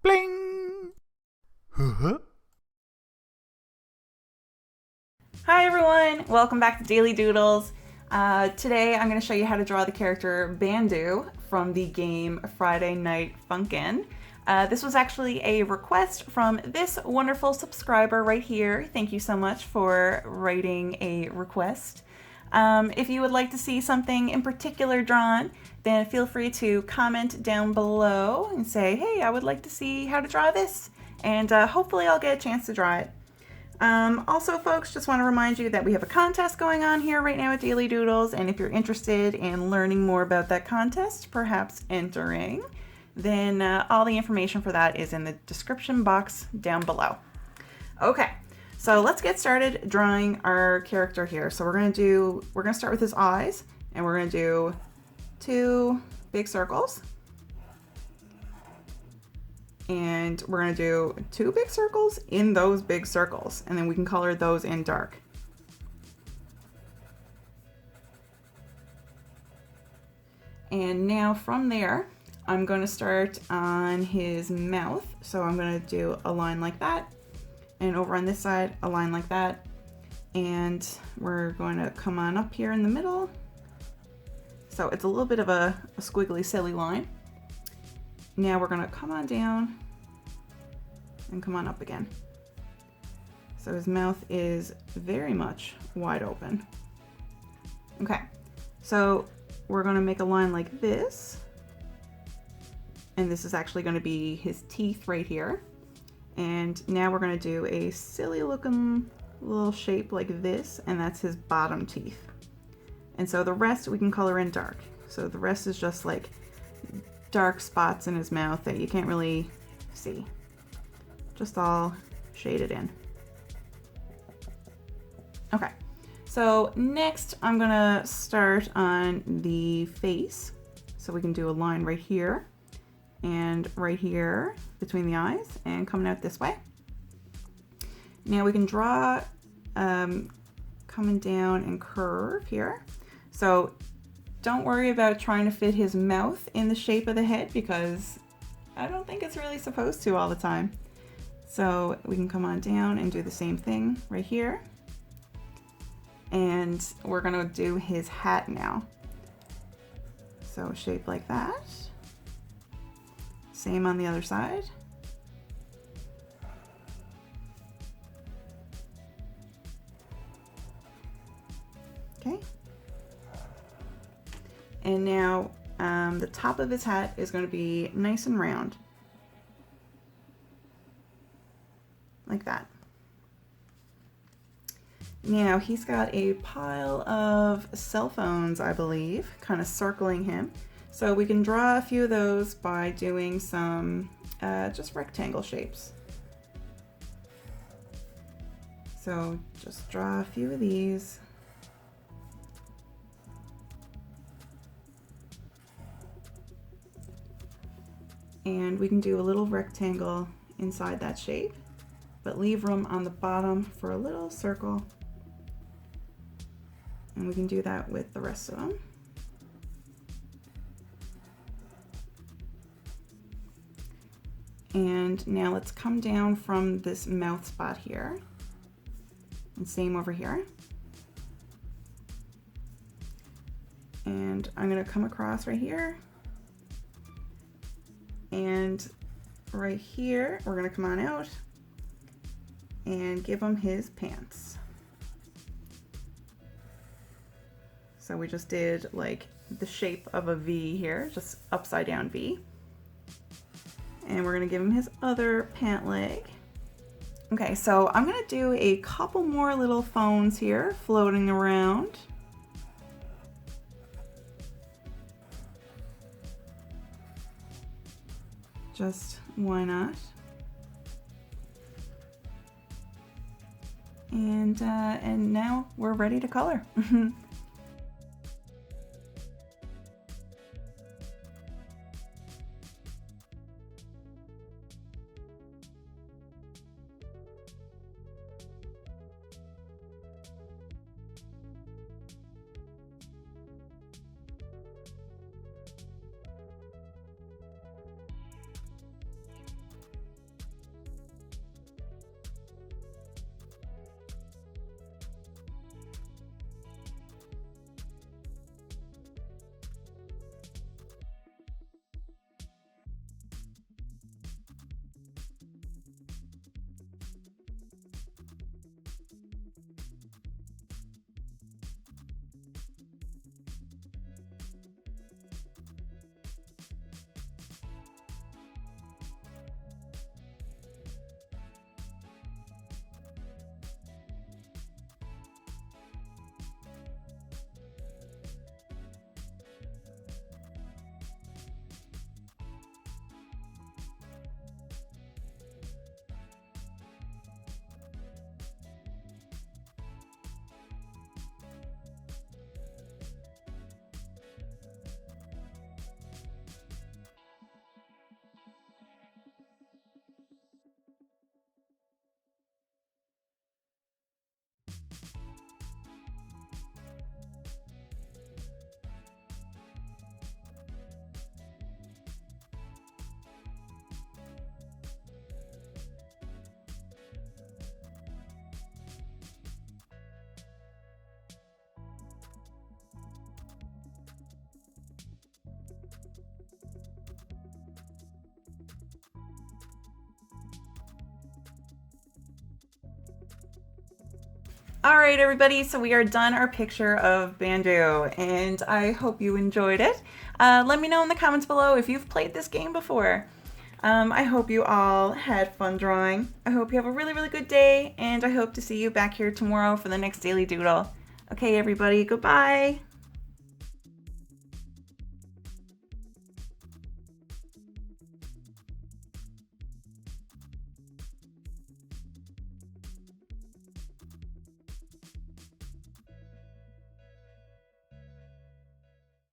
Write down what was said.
Bling! Huh? Hi everyone, welcome back to Daily Doodles. Today I'm going to show you how to draw the character Bandu from the game Friday Night Funkin. This was actually a request from this wonderful subscriber right here. Thank you so much for writing a request. If you would like to see something in particular drawn, then feel free to comment down below and say, hey, I would like to see how to draw this, and hopefully I'll get a chance to draw it. Also, folks, just want to remind you that we have a contest going on here right now at Daily Doodles, and if you're interested in learning more about that contest, perhaps entering, then all the information for that is in the description box down below. Okay, so let's get started drawing our character here. So we're gonna start with his eyes, and we're gonna do 2 big circles. And we're going to do 2 big circles in those big circles, and then we can color those in dark. And now from there, I'm going to start on his mouth. So I'm going to do a line like that, and over on this side, a line like that. And we're going to come on up here in the middle. So it's a little bit of a squiggly, silly line. Now we're going to come on down and come on up again. So his mouth is very much wide open. Okay, so we're going to make a line like this. And this is actually going to be his teeth right here. And now we're going to do a silly looking little shape like this, and that's his bottom teeth. And so the rest we can color in dark. So the rest is just like dark spots in his mouth that you can't really see. Just all shaded in. Okay, so next I'm gonna start on the face. So we can do a line right here and right here between the eyes and coming out this way. Now we can draw coming down and curve here. So don't worry about trying to fit his mouth in the shape of the head, because I don't think it's really supposed to all the time. So we can come on down and do the same thing right here. And we're gonna do his hat now. So shape like that. Same on the other side. Okay. And now the top of his hat is going to be nice and round. Like that. Now he's got a pile of cell phones, I believe, kind of circling him. So we can draw a few of those by doing some just rectangle shapes. So just draw a few of these. And we can do a little rectangle inside that shape, but leave room on the bottom for a little circle. And we can do that with the rest of them. And now let's come down from this mouth spot here. And same over here. And I'm gonna come across right here. And right here, we're gonna come on out and give him his pants. So we just did like the shape of a V here, just upside down V. And we're gonna give him his other pant leg. Okay, so I'm gonna do a couple more little phones here floating around. Just why not? And now we're ready to color. All right, everybody, so we are done our picture of Bandu, and I hope you enjoyed it. Let me know in the comments below if you've played this game before. I hope you all had fun drawing. I hope you have a really, really good day, and I hope to see you back here tomorrow for the next Daily Doodle. Okay, everybody, goodbye.